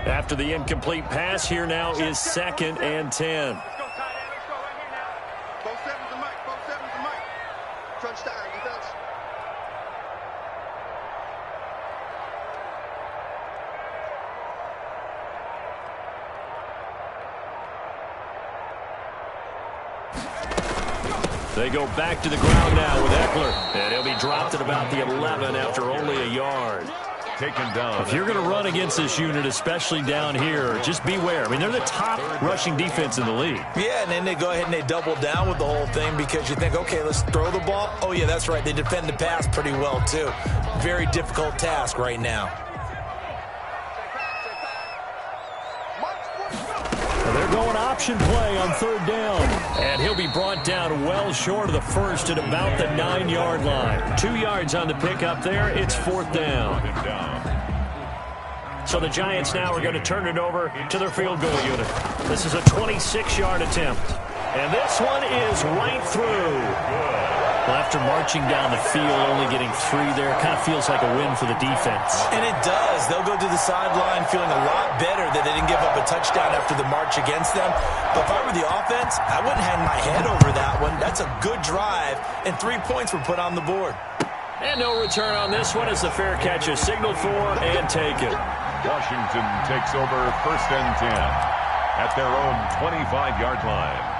After the incomplete pass, here now is 2nd and 10. They go back to the ground now with Eckler, and he'll be dropped at about the 11 after only a yard. Taken down. If you're going to run against this unit, especially down here, just beware. I mean, they're the top rushing defense in the league. Yeah, and then they go ahead and they double down with the whole thing because you think, okay, let's throw the ball. Oh, yeah, that's right. They defend the pass pretty well, too. Very difficult task right now. They're going option play on 3rd down. And he'll be brought down well short of the first at about the 9-yard line. 2 yards on the pickup there. It's 4th down. So the Giants now are going to turn it over to their field goal unit. This is a 26-yard attempt. And this one is right through. Well, after marching down the field, only getting 3 there, kind of feels like a win for the defense. And it does. They'll go to the sideline feeling a lot better that they didn't give up a touchdown after the march against them. But if I were the offense, I wouldn't hang my head over that one. That's a good drive, and 3 points were put on the board. And no return on this one as the fair catch is signaled for and taken. Washington takes over 1st and 10 at their own 25-yard line.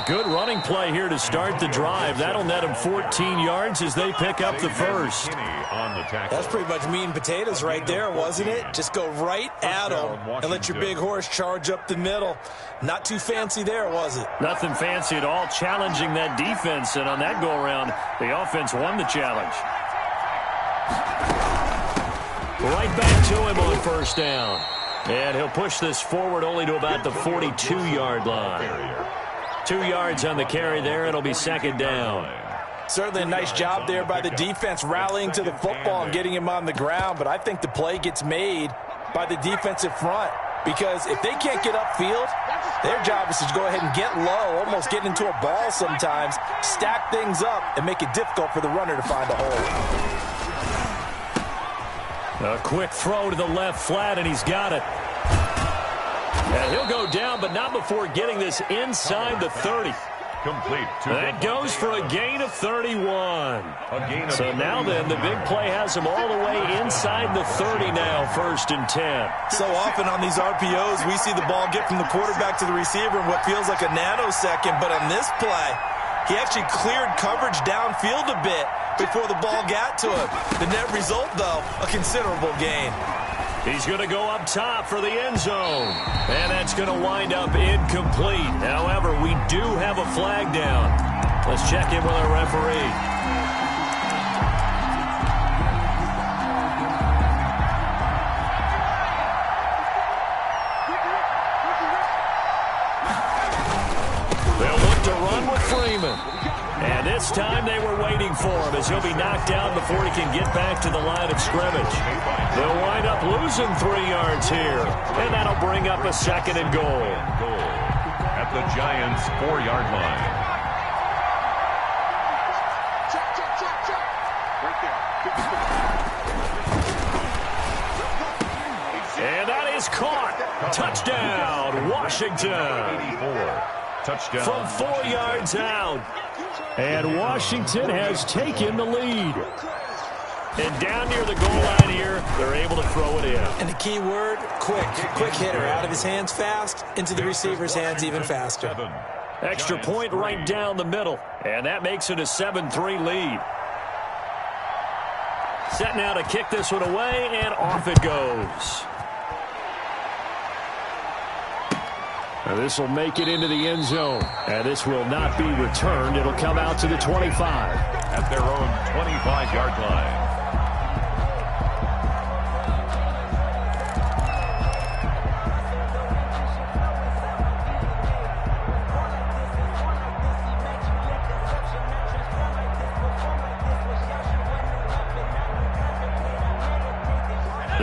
Good running play here to start the drive. That'll net them 14 yards as they pick up the first. That's pretty much meat and potatoes right there, wasn't it? Just go right at them and let your big horse charge up the middle. Not too fancy there, was it? Nothing fancy at all, challenging that defense. And on that go-around, the offense won the challenge. Right back to him on 1st down. And he'll push this forward only to about the 42-yard line. 2 yards on the carry there. It'll be 2nd down. Certainly a nice job there by the defense rallying to the football and getting him on the ground. But I think the play gets made by the defensive front because if they can't get upfield, their job is to go ahead and get low, almost get into a ball sometimes, stack things up, and make it difficult for the runner to find a hole. A quick throw to the left flat, and he's got it. And he'll go down, but not before getting this inside the 30. Complete. That goes for a gain of 31. So now then, the big play has him all the way inside the 30 now, 1st and 10. So often on these RPOs, we see the ball get from the quarterback to the receiver in what feels like a nanosecond. But on this play, he actually cleared coverage downfield a bit before the ball got to him. The net result, though, a considerable gain. He's going to go up top for the end zone. And that's going to wind up incomplete. However, we do have a flag down. Let's check in with our referee. They'll look to run with Freeman. And this time they were waiting for him as he'll be knocked down before he can get back to the line of scrimmage. They'll wind up losing 3 yards here. And that'll bring up a 2nd and goal. At the Giants' 4-yard line. And that is caught. Touchdown, Washington. 84. Touchdown. From 4 yards out. And Washington has taken the lead. And down near the goal line here, they're able to throw it in. And the key word, quick. Quick hitter. Out of his hands fast, into the receiver's hands even faster. Extra point right down the middle. And that makes it a 7-3 lead. Set now to kick this one away, and off it goes. Now this will make it into the end zone. And this will not be returned. It'll come out to the 25. At their own 25-yard line.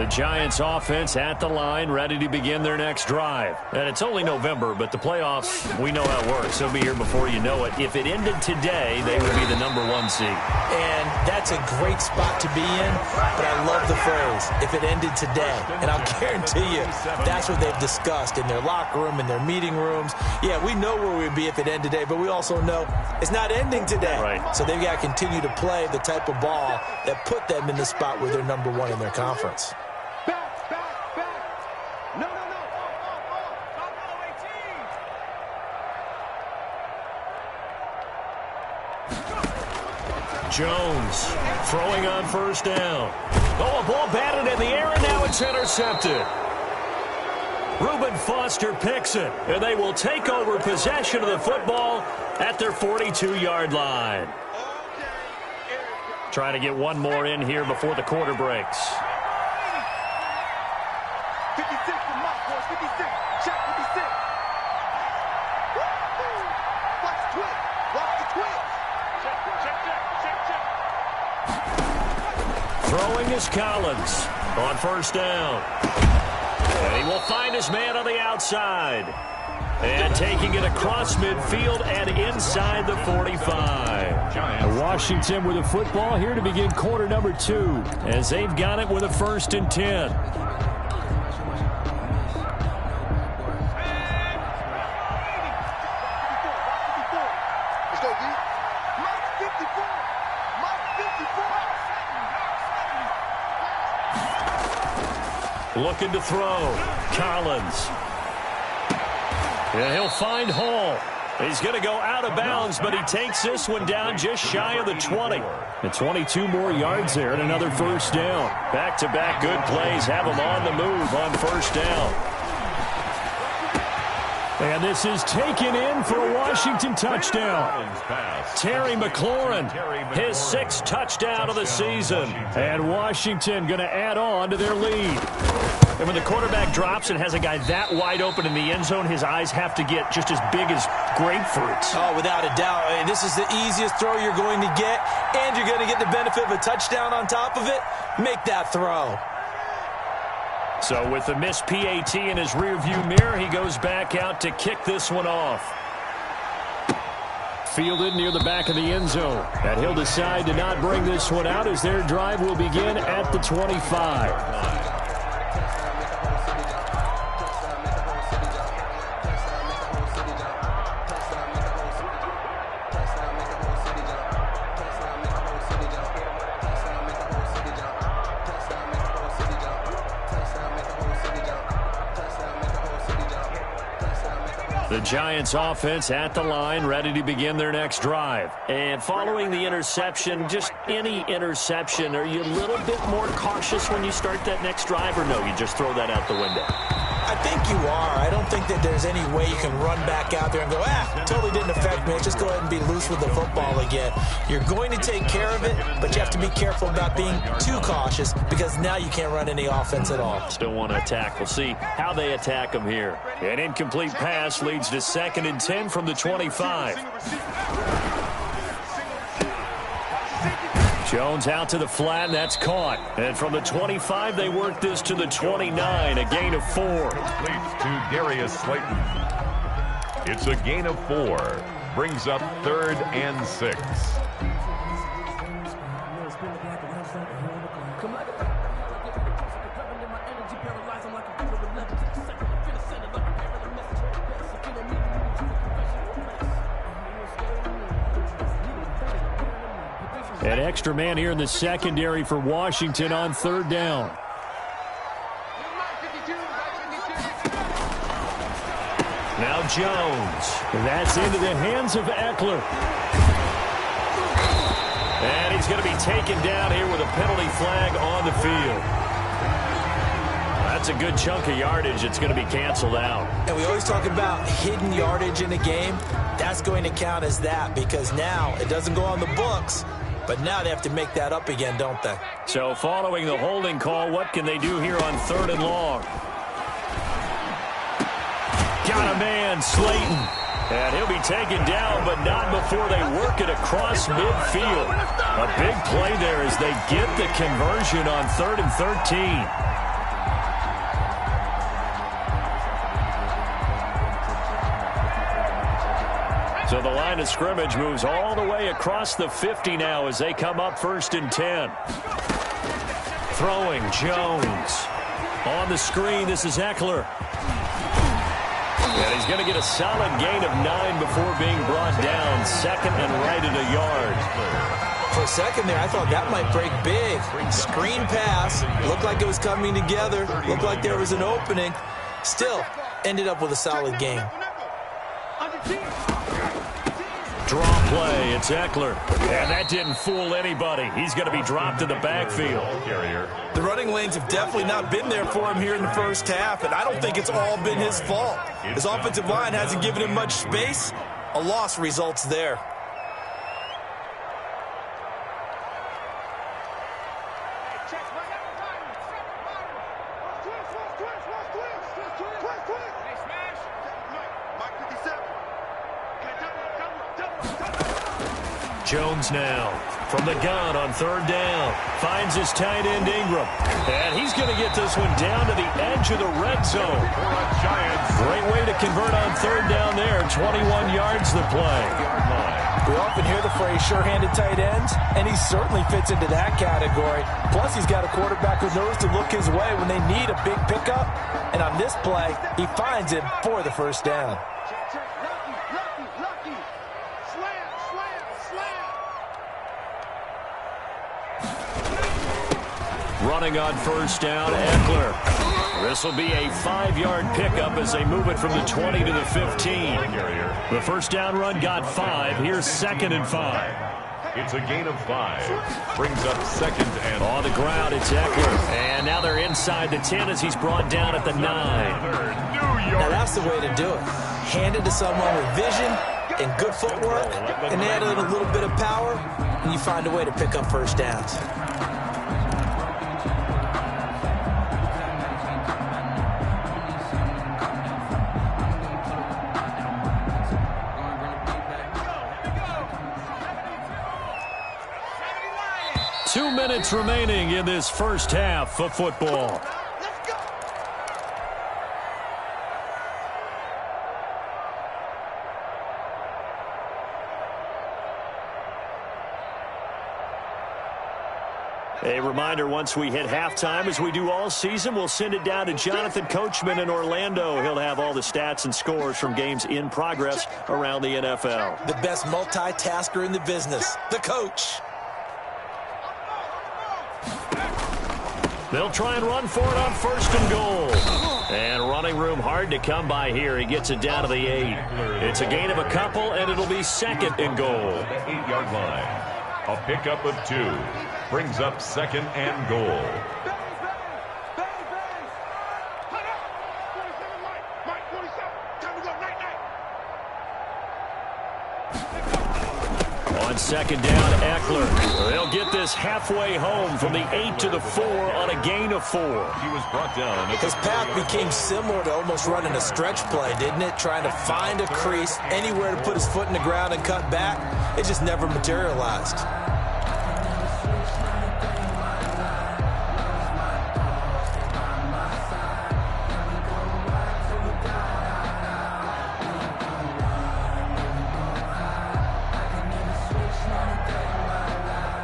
The Giants offense at the line, ready to begin their next drive. And it's only November, but the playoffs, we know how it works. They'll be here before you know it. If it ended today, they would be the #1 seed. And that's a great spot to be in, but I love the phrase, if it ended today. And I'll guarantee you, that's what they've discussed in their locker room, in their meeting rooms. Yeah, we know where we'd be if it ended today, but we also know it's not ending today. Right. So they've got to continue to play the type of ball that put them in the spot where they're #1 in their conference. Jones throwing on first down. Oh, a ball batted in the air, and now it's intercepted. Reuben Foster picks it, and they will take over possession of the football at their 42-yard line. Trying to get one more in here before the quarter breaks. 56 to Mark, boys. 56. Check 56. Watch the twitch. Watch the twitch. Check. Throwing is Collins on first down. And he will find his man on the outside. And taking it across midfield and inside the 45. Washington with the football here to begin quarter number 2, as they've got it with a 1st and 10. Let's go, D. Mark 54. Mark 54. Looking to throw. Collins. Yeah, he'll find Hall. He's going to go out of bounds, but he takes this one down just shy of the 20. And 22 more yards there and another first down. Back-to-back good plays have him on the move on first down. And this is taken in for a Washington touchdown. Terry McLaurin, his 6th touchdown of the season. And Washington going to add on to their lead. And when the quarterback drops and has a guy that wide open in the end zone, his eyes have to get just as big as grapefruits. Oh, without a doubt. I mean, this is the easiest throw you're going to get, and you're going to get the benefit of a touchdown on top of it. Make that throw. So with the missed PAT in his rearview mirror, he goes back out to kick this one off. Fielded near the back of the end zone. And he'll decide to not bring this one out as their drive will begin at the 25. The Giants offense at the line, ready to begin their next drive. And following the interception, just any interception, are you a little bit more cautious when you start that next drive, or no, you just throw that out the window? I think you are. I don't think that there's any way you can run back out there and go, totally didn't affect me. Just go ahead and be loose with the football again. You're going to take care of it, but you have to be careful about being too cautious because now you can't run any offense at all. Still want to attack. We'll see how they attack them here. An incomplete pass leads to 2nd and 10 from the 25. Jones out to the flat, and that's caught. And from the 25, they work this to the 29, a gain of 4. Leads to Darius Slayton. It's a gain of 4. Brings up 3rd and 6. An extra man here in the secondary for Washington on 3rd down. Now Jones. That's into the hands of Eckler. And he's going to be taken down here with a penalty flag on the field. That's a good chunk of yardage. It's going to be canceled out. And we always talk about hidden yardage in a game. That's going to count as that because now it doesn't go on the books. But now they have to make that up again, don't they? So following the holding call, what can they do here on 3rd and long? Got a man, Slayton. And he'll be taken down, but not before they work it across midfield. A big play there as they get the conversion on 3rd and 13. So the line of scrimmage moves all the way across the 50 now as they come up 1st and 10. Throwing Jones. On the screen, this is Eckler. And he's going to get a solid gain of 9 before being brought down. 2nd and right at a yard. For a second there, I thought that might break big. Screen pass. Looked like it was coming together. Looked like there was an opening. Still, ended up with a solid game. Draw play, it's Eckler. And that didn't fool anybody. He's going to be dropped in the backfield. The running lanes have definitely not been there for him here in the first half, and I don't think it's all been his fault. His offensive line hasn't given him much space. A loss results there. Jones now from the gun on 3rd down. Finds his tight end Ingram. And he's going to get this one down to the edge of the red zone. Great way to convert on 3rd down there. 21 yards the play. We often hear the phrase sure-handed tight ends, and he certainly fits into that category. Plus, he's got a quarterback who knows to look his way when they need a big pickup. And on this play, he finds him for the 1st down. Running on 1st down, Eckler. This will be a 5-yard pickup as they move it from the 20 to the 15. The 1st down run got 5. Here's 2nd and 5. It's a gain of 5. Brings up 2nd and... On the ground, it's Eckler. And now they're inside the 10 as he's brought down at the 9. Now that's the way to do it. Hand it to someone with vision and good footwork, and add in a little bit of power, and you find a way to pick up 1st downs. Two minutes remaining in this first half of football. A reminder, once we hit halftime, as we do all season, we'll send it down to Jonathan Coachman in Orlando. He'll have all the stats and scores from games in progress around the NFL. The best multitasker in the business, the coach. They'll try and run for it on 1st and goal. And running room hard to come by here. He gets it down to the 8. It's a gain of a couple, and it'll be 2nd and goal. The 8-yard line. A pickup of 2. Brings up 2nd and goal. On 2nd down, Eckler. They'll get this halfway home from the 8 to the 4 on a gain of 4. He was brought down. His path became similar to almost running a stretch play, didn't it? Trying to find a crease, anywhere to put his foot in the ground and cut back. It just never materialized.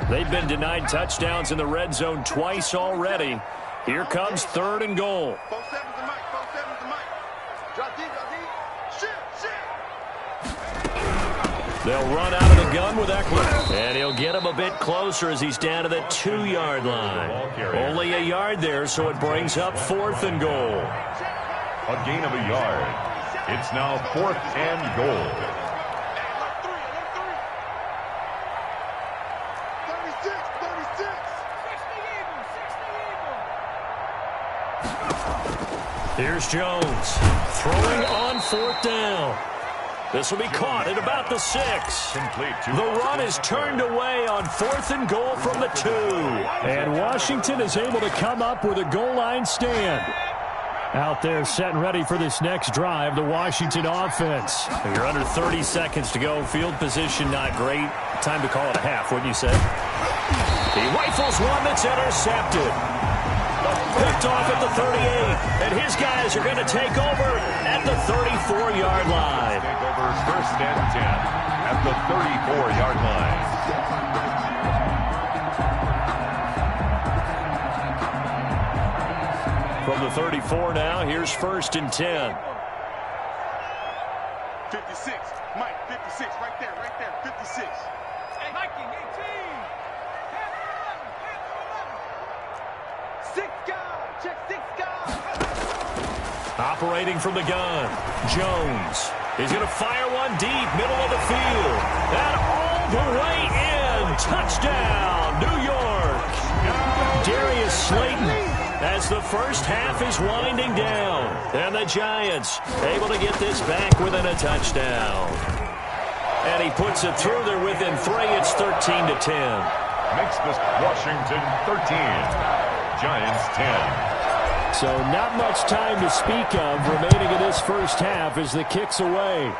They've been denied touchdowns in the red zone twice already. Here comes 3rd and goal. They'll run out of the gun with Eckler. And he'll get him a bit closer as he's down to the 2-yard line. Only a yard there, so it brings up 4th and goal. A gain of a yard. It's now 4th and goal. Here's Jones throwing on 4th down. This will be caught at about the 6. The run is turned away on 4th and goal from the 2. And Washington is able to come up with a goal line stand. Out there set and ready for this next drive, the Washington offense. You're under 30 seconds to go. Field position not great. Time to call it a half, wouldn't you say? He rifles one that's intercepted. Picked off at the 38, and his guys are going to take over at the 34-yard line. Take over first and 10 at the 34-yard line. From the 34 now, here's first and 10. 56. Mike, 56. Right there, 56. Hey, Mikey, 18. 6 guard. Check 6 guard. Operating from the gun, Jones. He's going to fire one deep, middle of the field. And all the way in. Touchdown, New York. Darius Slayton, as the first half is winding down. And the Giants able to get this back within a touchdown. And he puts it through there within 3. It's 13-10. Makes this Washington 13. Giants 10. So not much time to speak of remaining in this first half as the kick's away.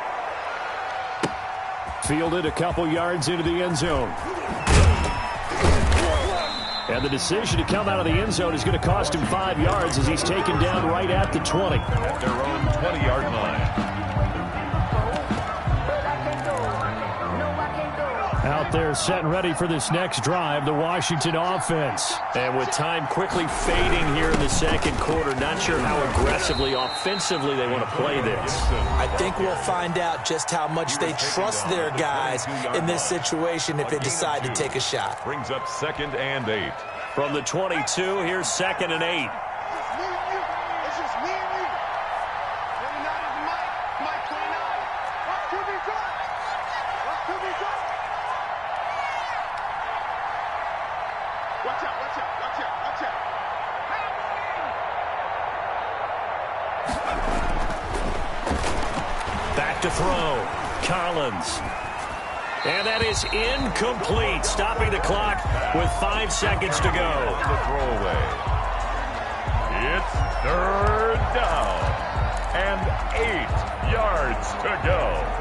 Fielded a couple yards into the end zone. And the decision to come out of the end zone is going to cost him 5 yards as he's taken down right at the 20. At their own 20-yard line. Out there set and ready for this next drive, the Washington offense. And with time quickly fading here in the second quarter, not sure how aggressively, offensively they want to play this. I think we'll find out just how much they trust their guys in this situation if they decide to take a shot. Brings up second and 8. From the 22, here's second and 8. It's just me and you. 29 is Mike. Mike 29. Watch QB drop. Watch QB drop. Watch out, watch out, watch out, watch out. Back to throw. Collins. And that is incomplete, stopping the clock with 5 seconds to go. The throwaway. It's third down and 8 yards to go.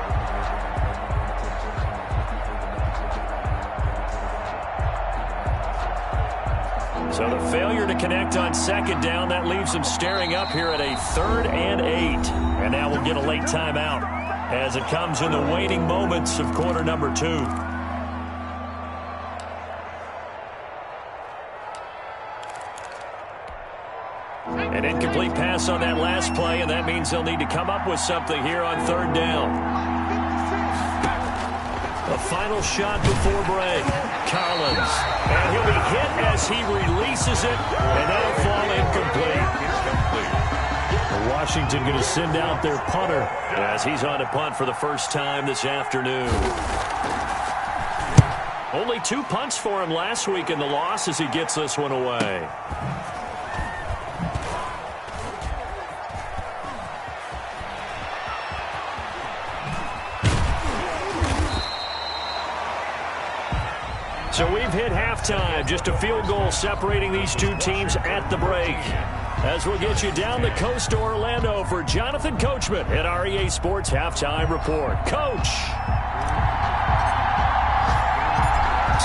So the failure to connect on second down, that leaves them staring up here at a 3rd and 8. And now we'll get a late timeout as it comes in the waning moments of quarter number 2. An incomplete pass on that last play, and that means they'll need to come up with something here on 3rd down. A final shot before break. Collins. And he'll be hit as he releases it, and that'll fall incomplete. Washington going to send out their punter as he's on to punt for the first time this afternoon. Only 2 punts for him last week in the loss as he gets this one away. So we've hit halftime, just a field goal separating these two teams at the break. As we'll get you down the coast to Orlando for Jonathan Coachman at our EA Sports Halftime Report. Coach!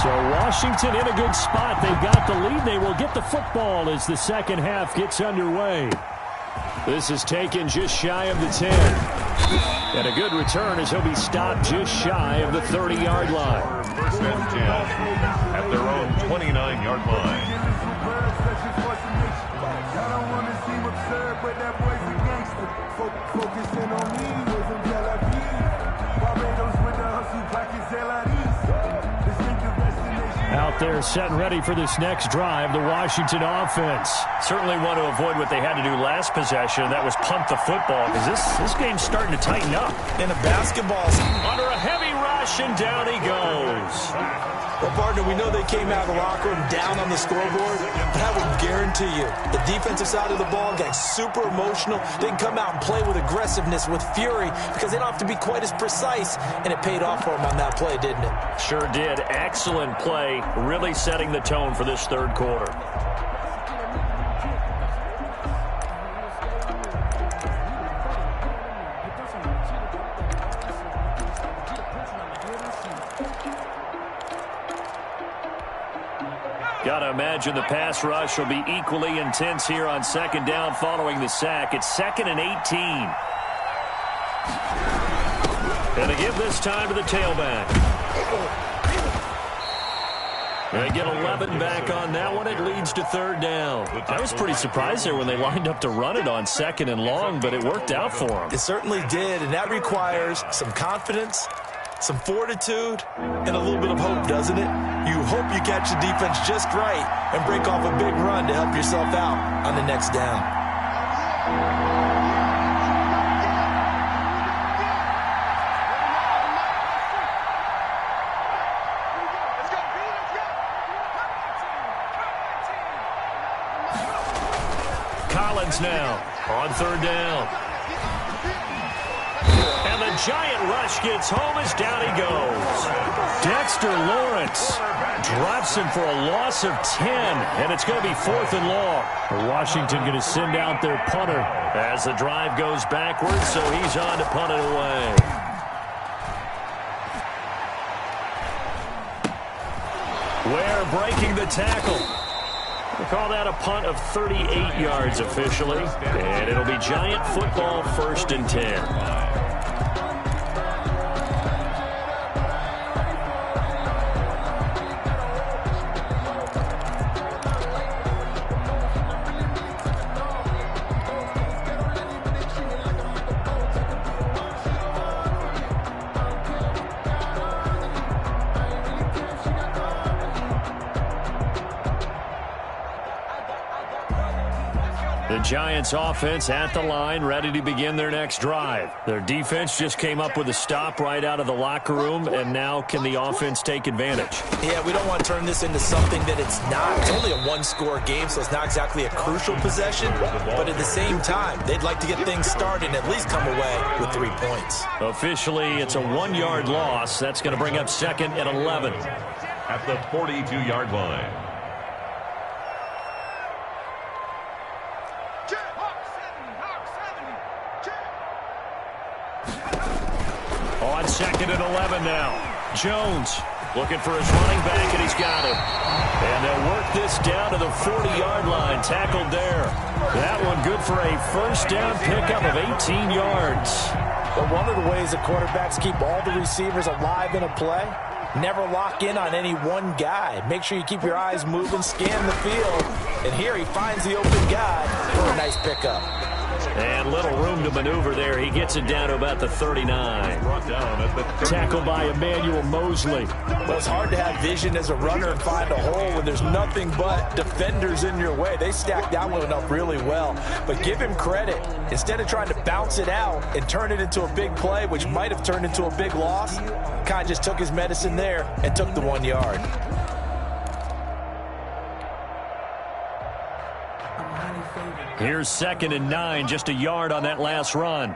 So Washington in a good spot. They've got the lead. They will get the football as the second half gets underway. This is taken just shy of the 10. And a good return as he'll be stopped just shy of the 30-yard line. First and 10 at their own 29-yard line. Out there set and ready for this next drive, the Washington offense. Certainly want to avoid what they had to do last possession, that was punt the football, because this game's starting to tighten up. In a basketball. Under a heavy rush, and down he goes. Well, partner, we know they came out of the locker room down on the scoreboard, but I will guarantee you the defensive side of the ball got super emotional. They can come out and play with aggressiveness, with fury, because they don't have to be quite as precise, and it paid off for them on that play, didn't it? Sure did. Excellent play, really setting the tone for this third quarter. Got to imagine the pass rush will be equally intense here on second down following the sack. It's 2nd and 18. Going to give this time to the tailback. They get 11 back on that one. It leads to 3rd down. I was pretty surprised there when they lined up to run it on 2nd and long, but it worked out for them. It certainly did, and that requires some confidence, some fortitude, and a little bit of hope, doesn't it? You hope you catch the defense just right and break off a big run to help yourself out on the next down. Now on 3rd down. And the giant rush gets home as down he goes. Dexter Lawrence drops him for a loss of 10, and it's going to be 4th and long. Washington going to send out their punter as the drive goes backwards, so he's on to punt it away. Ware breaking the tackle. We'll call that a punt of 38 yards officially, and it'll be Giant football 1st and 10. The Giants offense at the line, ready to begin their next drive. Their defense just came up with a stop right out of the locker room, and now can the offense take advantage? Yeah, we don't want to turn this into something that it's not. It's only a one-score game, so it's not exactly a crucial possession. But at the same time, they'd like to get things started and at least come away with 3 points. Officially, it's a 1-yard loss. That's going to bring up 2nd and 11. At the 42-yard line. On 2nd and 11 now. Jones looking for his running back, and he's got him. And they'll work this down to the 40-yard line. Tackled there. That one good for a first down pickup of 18 yards. But one of the ways that quarterbacks keep all the receivers alive in a play, never lock in on any one guy. Make sure you keep your eyes moving, scan the field. And here he finds the open guy for a nice pickup. And little room to maneuver there. He gets it down to about the 39. Tackled by Emmanuel Mosley. Well, it's hard to have vision as a runner and find a hole when there's nothing but defenders in your way. They stacked that one up really well. But give him credit. Instead of trying to bounce it out and turn it into a big play, which might have turned into a big loss, kind of just took his medicine there and took the 1 yard. Here's 2nd and 9, just a yard on that last run.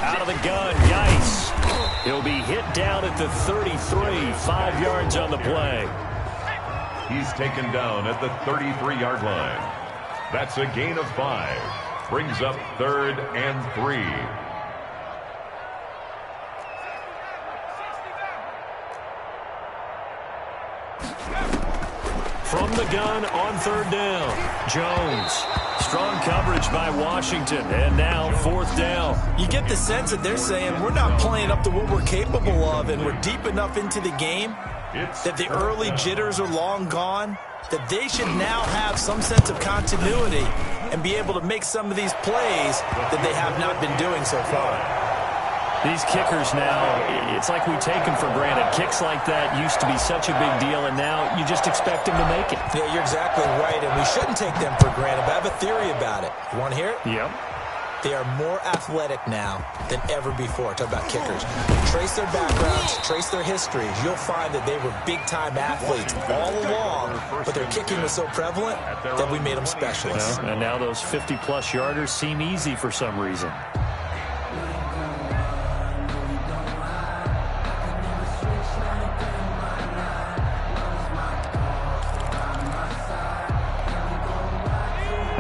Out of the gun, Geis. He'll be hit down at the 33, 5 yards on the play. He's taken down at the 33-yard line. That's a gain of 5. Brings up 3rd and 3. From the gun on 3rd down, Jones. Strong coverage by Washington, and now 4th down. You get the sense that they're saying we're not playing up to what we're capable of, and we're deep enough into the game that the early jitters are long gone, that they should now have some sense of continuity and be able to make some of these plays that they have not been doing so far. These kickers now, it's like we take them for granted. Kicks like that used to be such a big deal, and now you just expect them to make it. Yeah, you're exactly right, and we shouldn't take them for granted. But I have a theory about it. You want to hear it? Yep. They are more athletic now than ever before. Talk about kickers. Trace their backgrounds, trace their histories. You'll find that they were big-time athletes all along, but their kicking was so prevalent that we made them specialists. Well, and now those 50-plus yarders seem easy for some reason.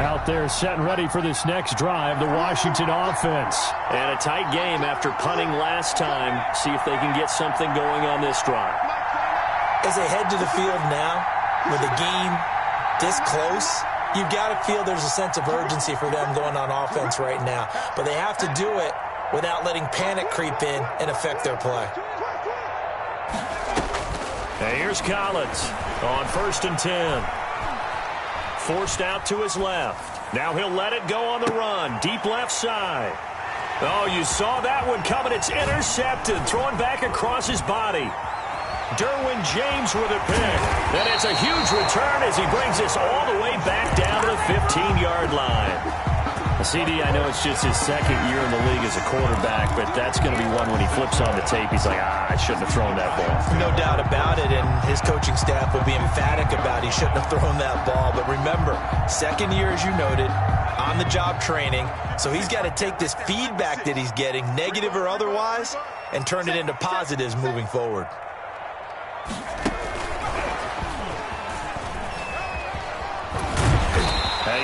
Out there set and ready for this next drive, the Washington offense. And a tight game after punting last time. See if they can get something going on this drive. As they head to the field now, with the game this close, you've got to feel there's a sense of urgency for them going on offense right now. But they have to do it without letting panic creep in and affect their play. Hey, here's Collins on 1st and 10. Forced out to his left. Now he'll let it go on the run. Deep left side. Oh, you saw that one coming. It's intercepted. Thrown back across his body. Derwin James with a pick. And it's a huge return as he brings this all the way back down to the 15-yard line. CD, I know it's just his second year in the league as a quarterback, but that's going to be one when he flips on the tape. He's like, I shouldn't have thrown that ball. No doubt about it, and his coaching staff will be emphatic about he shouldn't have thrown that ball. But remember, second year, as you noted, on-the-job training, so he's got to take this feedback that he's getting, negative or otherwise, and turn it into positives moving forward.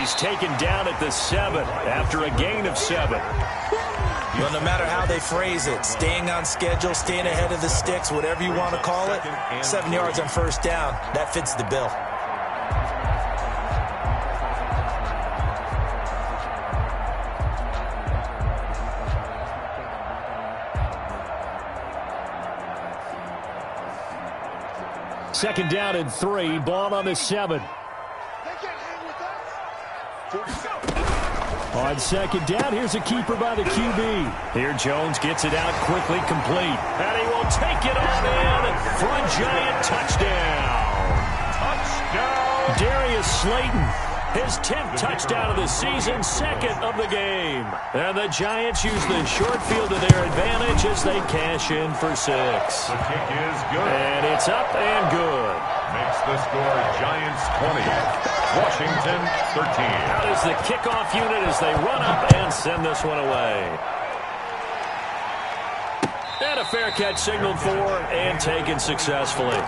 He's taken down at the 7 after a gain of 7. Well, no matter how they phrase it, staying on schedule, staying ahead of the sticks, whatever you want to call it, 7 yards on 1st down, that fits the bill. Second down and 3, ball on the 7. On 2nd down, here's a keeper by the QB. Here Jones gets it out quickly, complete. And he will take it on in for a Giant touchdown. Touchdown! Darius Slayton, his 10th touchdown of the season, 2nd of the game. And the Giants use the short field to their advantage as they cash in for 6. The kick is good. And it's up and good. Makes the score Giants 20. Washington 13. Out is the kickoff unit as they run up and send this one away. And a fair catch signaled for and taken successfully.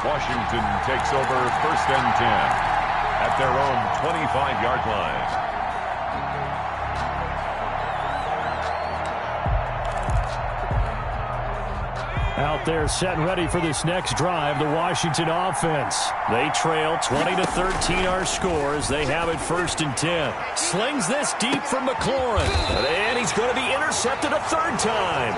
Washington takes over 1st and 10 at their own 25-yard line. Out there set and ready for this next drive, the Washington offense. They trail 20-13 our score as they have it 1st and 10. Slings this deep from McLaurin. And he's going to be intercepted a 3rd time.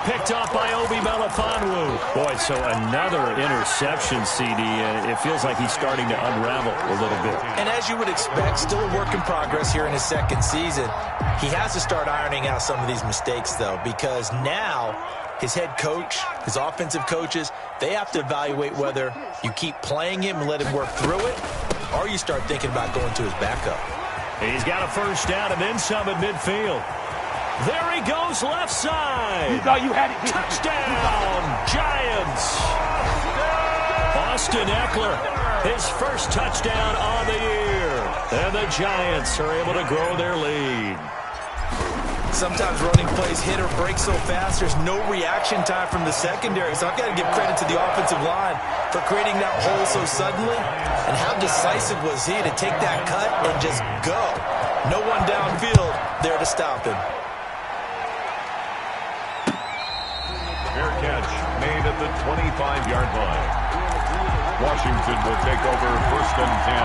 Picked off by Obi Melifonwu. Boy, so another interception, CD. It feels like he's starting to unravel a little bit. And as you would expect, still a work in progress here in his 2nd season. He has to start ironing out some of these mistakes, though, because now his head coach, his offensive coaches, they have to evaluate whether you keep playing him and let him work through it, or you start thinking about going to his backup. He's got a 1st down and then some at midfield. There he goes, left side. You thought you had it. Touchdown, Giants. Austin Eckler, his 1st touchdown on the year. And the Giants are able to grow their lead. Sometimes running plays hit or break so fast, there's no reaction time from the secondary. So I've got to give credit to the offensive line for creating that hole so suddenly. And how decisive was he to take that cut and just go? No one downfield there to stop him. Fair catch made at the 25-yard line. Washington will take over 1st and 10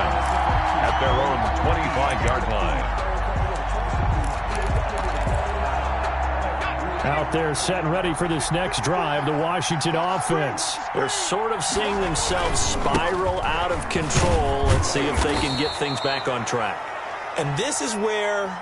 at their own 25-yard line. Out there set and ready for this next drive, the Washington offense. They're sort of seeing themselves spiral out of control. Let's see if they can get things back on track. And this is where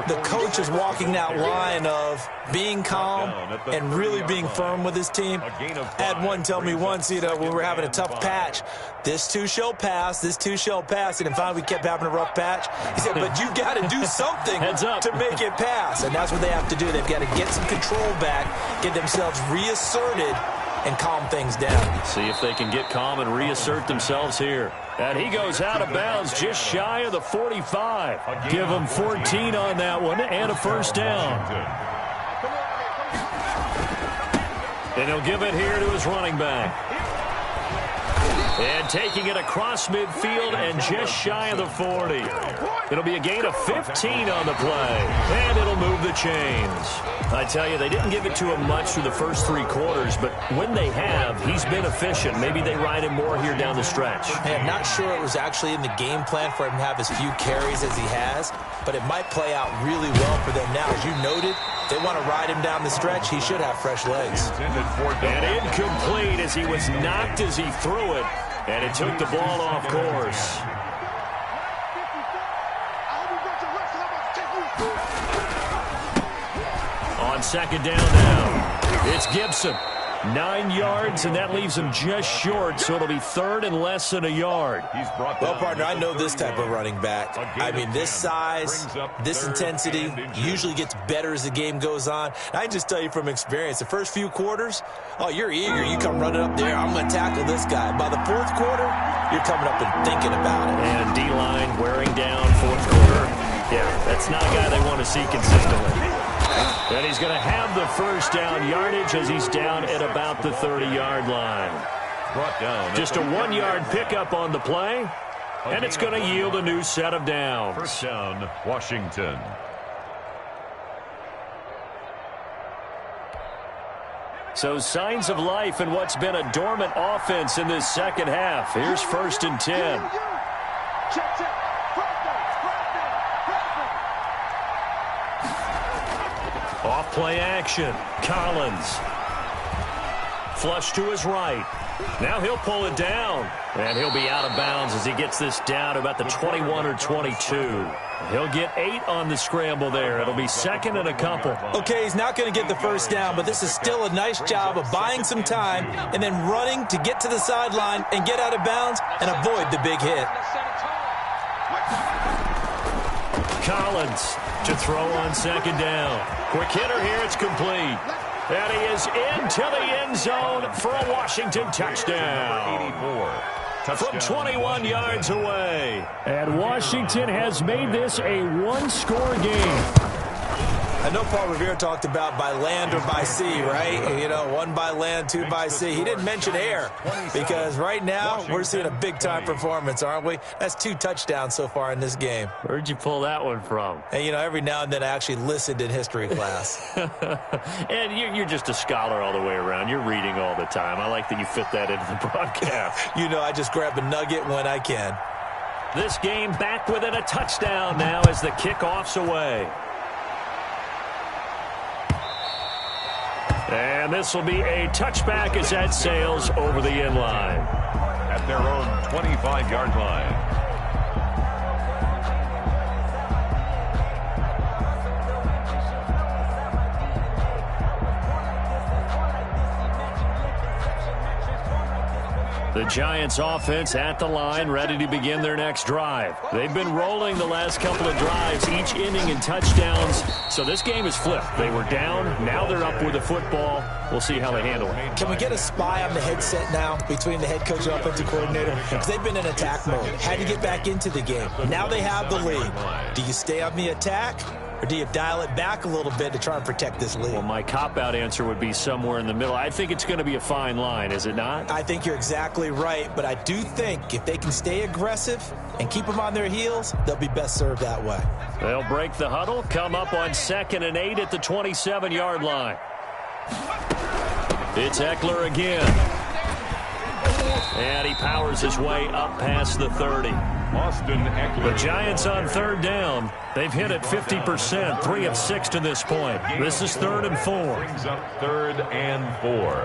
the coach is walking that line of being calm and really being firm with his team. I had one tell me once, when we were having a tough patch, this too shall pass, this too shall pass. And finally we kept having a rough patch. He said, but you got to do something to make it pass. And that's what they have to do. They've got to get some control back, get themselves reasserted, and calm things down. See if they can get calm and reassert themselves here. And he goes out of bounds just shy of the 45. Give him 14 on that one and a 1st down. And he'll give it here to his running back. And taking it across midfield and just shy of the 40. It'll be a gain of 15 on the play. And it'll move the chains. I tell you, they didn't give it to him much through the first 3 quarters, but when they have, he's been efficient. Maybe they ride him more here down the stretch. Hey, I'm not sure it was actually in the game plan for him to have as few carries as he has, but it might play out really well for them now. As you noted, they want to ride him down the stretch. He should have fresh legs. And incomplete as he was knocked as he threw it, and it took the ball off course. On second down now, it's Gibson. 9 yards, and that leaves him just short, so it'll be third and less than a yard. Well, partner, I know this type of running back. I mean, this size, this intensity usually gets better as the game goes on. I just tell you from experience, the first few quarters, oh, you're eager. You come running up there, I'm going to tackle this guy. By the fourth quarter, you're coming up and thinking about it. And D-line wearing down fourth quarter. Yeah, that's not a guy they want to see consistently. And he's going to have the first down yardage as he's down at about the 30-yard line. Brought down. Just a 1-yard pickup on the play, and it's going to yield a new set of downs. First down, Washington. So signs of life in what's been a dormant offense in this second half. Here's 1st and 10. Check. Off play action. Collins. Flush to his right. Now he'll pull it down. And he'll be out of bounds as he gets this down to about the 21 or 22. He'll get 8 on the scramble there. It'll be second and a couple. Okay, he's not going to get the first down, but this is still a nice job of buying some time and then running to get to the sideline and get out of bounds and avoid the big hit. Collins to throw on second down. Quick hitter here, it's complete. And he is into the end zone for a Washington touchdown. 84. From 21 yards away. And Washington has made this a one-score game. I know Paul Revere talked about by land or by sea, right? You know, 1 by land, 2 by sea. He didn't mention air because right now we're seeing a big-time performance, aren't we? That's 2 touchdowns so far in this game. Where'd you pull that one from? And, you know, every now and then I actually listened in history class. And you're just a scholar all the way around. You're reading all the time. I like that you fit that into the broadcast. You know, I just grab a nugget when I can. This game back within a touchdown now as the kickoff's away. And this will be a touchback as that sails over the end line. At their own 25-yard line. The Giants offense at the line, ready to begin their next drive. They've been rolling the last couple of drives, each inning in touchdowns. So this game is flipped. They were down, now they're up with the football. We'll see how they handle it. Can we get a spy on the headset now between the head coach and offensive coordinator? Because they've been in attack mode. Had to get back into the game. Now they have the lead. Do you stay on the attack? Or do you dial it back a little bit to try and protect this lead? Well, my cop-out answer would be somewhere in the middle. I think it's going to be a fine line, is it not? I think you're exactly right, but I do think if they can stay aggressive and keep them on their heels, they'll be best served that way. They'll break the huddle, come up on 2nd and 8 at the 27-yard line. It's Eckler again. And he powers his way up past the 30. Austin Eckler. The Giants on 3rd down. They've hit it 50%, 3 of 6 to this point. This is 3rd and 4. Brings up 3rd and 4.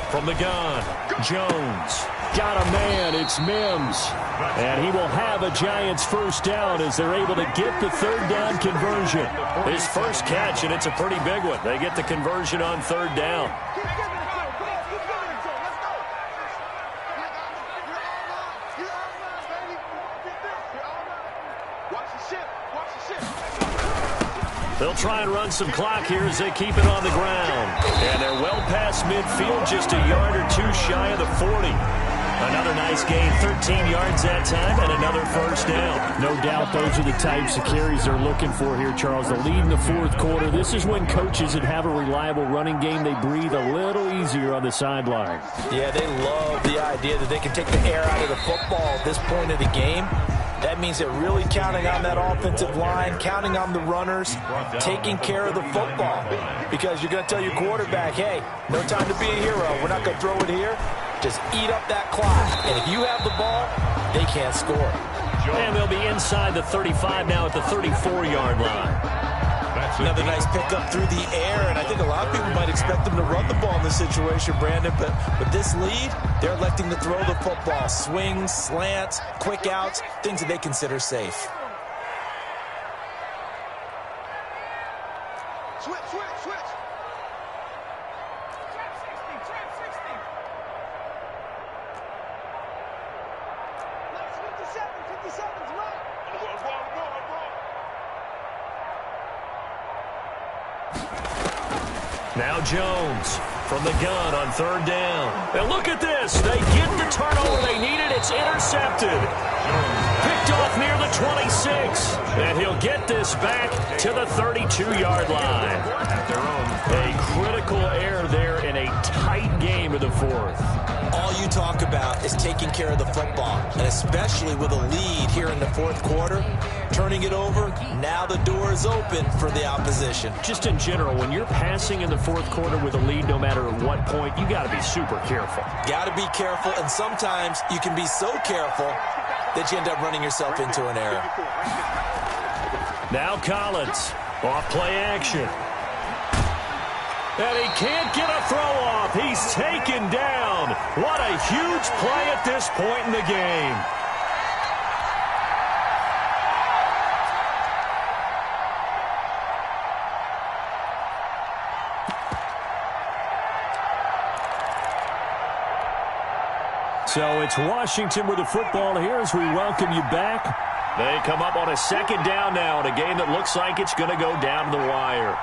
From the gun, Jones. Got a man, it's Mims. And he will have a Giants first down as they're able to get the 3rd down conversion. His first catch, and it's a pretty big one. They get the conversion on 3rd down. They'll try and run some clock here as they keep it on the ground. And they're well past midfield, just a yard or 2 shy of the 40. Another nice gain, 13 yards that time, and another first down. No doubt those are the types of carries they're looking for here, Charles. The lead in the fourth quarter. This is when coaches that have a reliable running game, they breathe a little easier on the sideline. Yeah, they love the idea that they can take the air out of the football at this point of the game. That means they're really counting on that offensive line, counting on the runners, taking care of the football. Because you're going to tell your quarterback, hey, no time to be a hero. We're not going to throw it here. Just eat up that clock. And if you have the ball, they can't score. And they'll be inside the 35 now at the 34-yard line. Another nice pickup through the air, and I think a lot of people might expect them to run the ball in this situation, Brandon, but with this lead, they're electing to throw the football. Swings, slants, quick outs, things that they consider safe. Switch. Nice 57's right. Now Jones from the gun on third down. And look at this. They get the turnover they needed. It's intercepted. Picked off near the 26. And he'll get this back to the 32-yard line. A critical error there in a tight game of the fourth. All you talk about is taking care of the football, and especially with a lead here in the fourth quarter, turning it over, now the door is open for the opposition. Just in general, when you're passing in the fourth quarter with a lead, no matter at what point, you got to be super careful. Got to be careful, and sometimes you can be so careful that you end up running yourself into an error. Now Collins, off play action. And he can't get a throw off. He's taken down. What a huge play at this point in the game. So it's Washington with the football here as we welcome you back. They come up on a second down now in a game that looks like it's going to go down to the wire.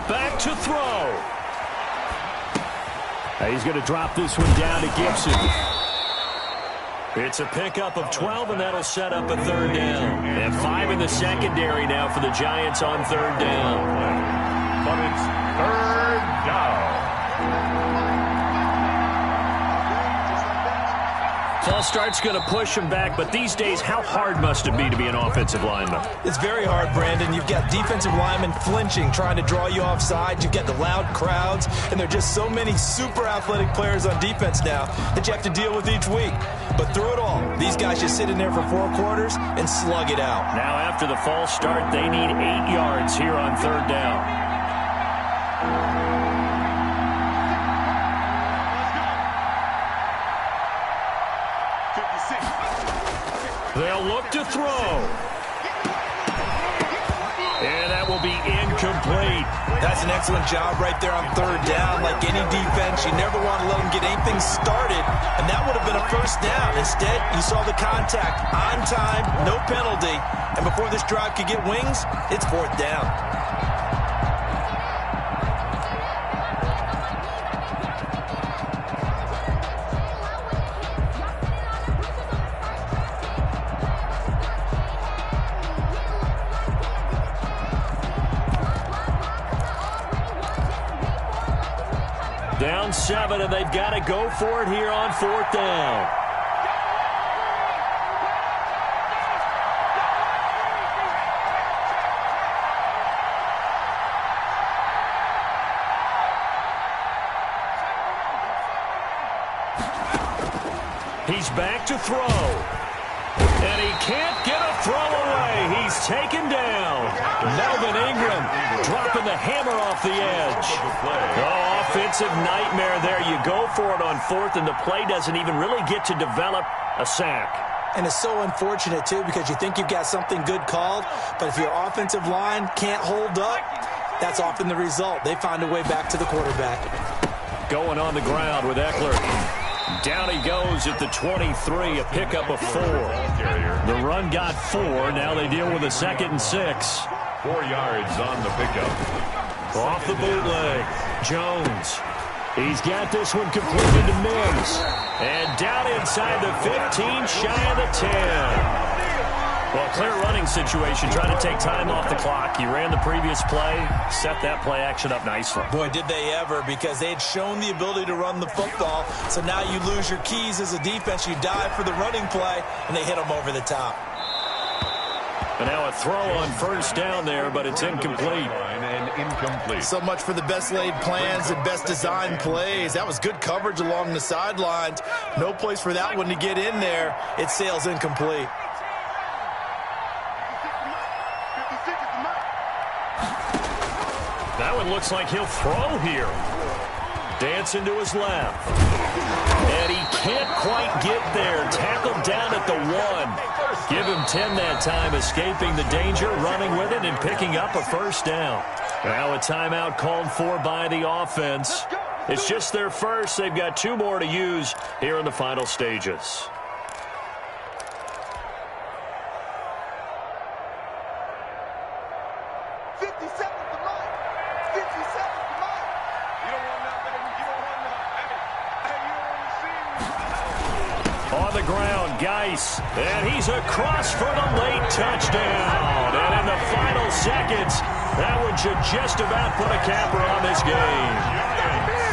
Back to throw. He's going to drop this one down to Gibson. It's a pickup of 12, and that'll set up a third down. And 5 in the secondary now for the Giants on third down. But it's third down. False start's going to push him back, but these days, how hard must it be to be an offensive lineman? It's very hard, Brandon. You've got defensive linemen flinching, trying to draw you offside. You've got the loud crowds, and there are just so many super athletic players on defense now that you have to deal with each week. But through it all, these guys just sit in there for 4 quarters and slug it out. Now after the false start, they need 8 yards here on third down. They'll look to throw. And that will be incomplete. That's an excellent job right there on third down. Like any defense, you never want to let them get anything started, and that would have been a first down. Instead, you saw the contact on time, no penalty, and before this drive could get wings, it's fourth down. Down 7, and they've got to go for it here on fourth down. He's back to throw. And he can't get a throw away. He's taken down. Melvin Ingram dropping the hammer off the edge. Oh, offensive nightmare there. You go for it on fourth, and the play doesn't even really get to develop a sack. And it's so unfortunate, too, because you think you've got something good called, but if your offensive line can't hold up, that's often the result. They find a way back to the quarterback. Going on the ground with Eckler. Down he goes at the 23, a pickup of 4. The run got 4. Now they deal with a 2nd and 6. 4 yards on the pickup. Off the bootleg. Jones. He's got this one completed to Mims. And down inside the 15, shy of the 10. Well, clear running situation, trying to take time off the clock. He ran the previous play, set that play action up nicely. Boy, did they ever, because they had shown the ability to run the football. So now you lose your keys as a defense. You dive for the running play, and they hit them over the top. And now a throw on first down there, but it's incomplete. And incomplete. So much for the best laid plans and best designed plays. That was good coverage along the sidelines. No place for that one to get in there. It sails incomplete. That one looks like he'll throw here. Dancing to his left. And he can't quite get there. Tackled down at the 1. Give him 10 that time, escaping the danger, running with it, and picking up a first down. Now a timeout called for by the offense. It's just their first. They've got 2 more to use here in the final stages. Geis, and he's across for the late touchdown. And in the final seconds, that one should just about put a capper on this game.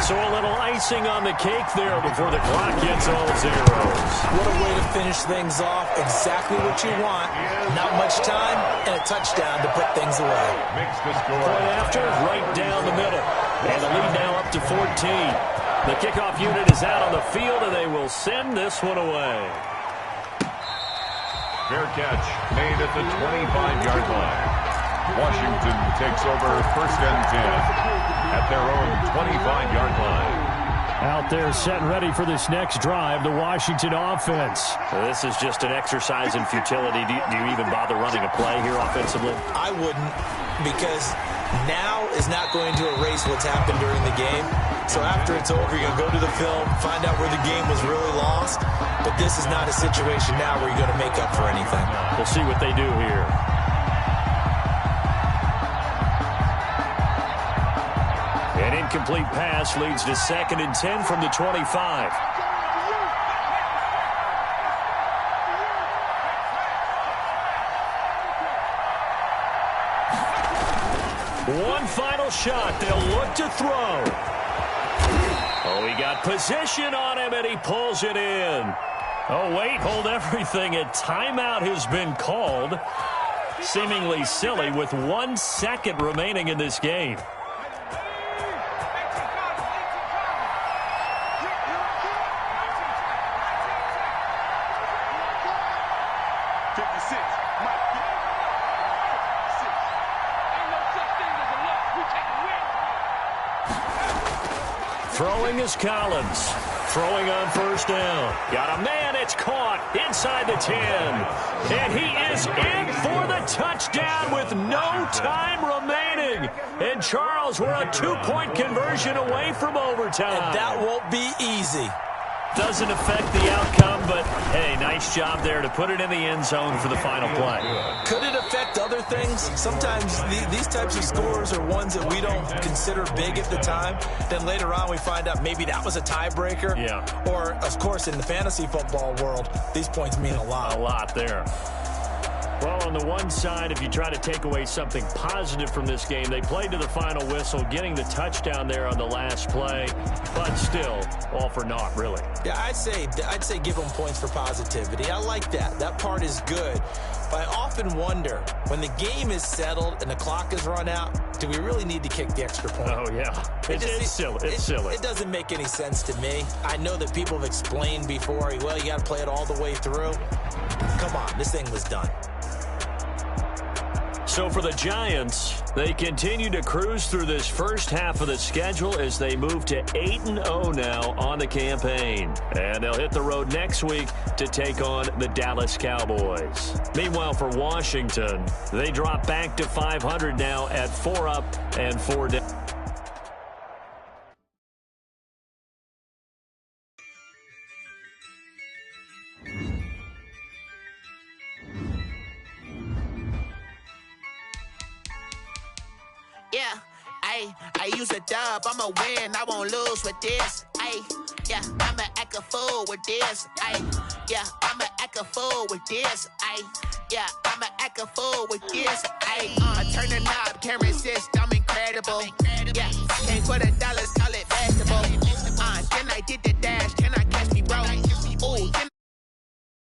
So a little icing on the cake there before the clock gets all zeros. What a way to finish things off. Exactly what you want. Not much time and a touchdown to put things away. Makes the score. Point after, right down the middle. And the lead now up to 14. The kickoff unit is out on the field, and they will send this one away. Fair catch made at the 25-yard line. Washington takes over first and 10 at their own 25-yard line. Out there set and ready for this next drive, the Washington offense. This is just an exercise in futility. Do you even bother running a play here offensively? I wouldn't, because now is not going to erase what's happened during the game. So after it's over, you'll go to the film, find out where the game was really lost. But this is not a situation now where you're going to make up for anything. We'll see what they do here. An incomplete pass leads to 2nd and 10 from the 25. One final shot. They'll look to throw. Oh, he got position on him, and he pulls it in. Oh, wait, hold everything. A timeout has been called. Seemingly silly with 1 second remaining in this game. Throwing is Collins. Throwing on first down. Got a man. It's caught inside the 10. And he is in for the touchdown with no time remaining. And Charles, we're a 2-point conversion away from overtime. And that won't be easy. Doesn't affect the outcome, but, hey, nice job there to put it in the end zone for the final play. Could it affect other things? Sometimes these types of scores are ones that we don't consider big at the time. Then later on we find out maybe that was a tiebreaker. Yeah. Or, of course, in the fantasy football world, these points mean a lot. A lot there. Well, on the one side, if you try to take away something positive from this game, they played to the final whistle, getting the touchdown there on the last play, but still, all for naught, really. Yeah, I'd say give them points for positivity. I like that. That part is good. But I often wonder, when the game is settled and the clock is run out, do we really need to kick the extra point? Oh, yeah. It's silly. It's silly. It doesn't make any sense to me. I know that people have explained before, well, you got to play it all the way through. Come on, this thing was done. So for the Giants, they continue to cruise through this first half of the schedule as they move to 8-0 now on the campaign. And they'll hit the road next week to take on the Dallas Cowboys. Meanwhile, for Washington, they drop back to 500 now at 4 up and 4 down. Ayy, I use a dub, I'ma win, I won't lose with this. Ayy, yeah, I'ma act a fool with this. Ayy, yeah, I'ma act a fool with this. Ayy, yeah, I'ma act a fool with this. Ayy, turn the knob, can't resist, I'm incredible. Yeah, came for the dollars, call it vegetable. Then I did the dash, can I catch me, bro?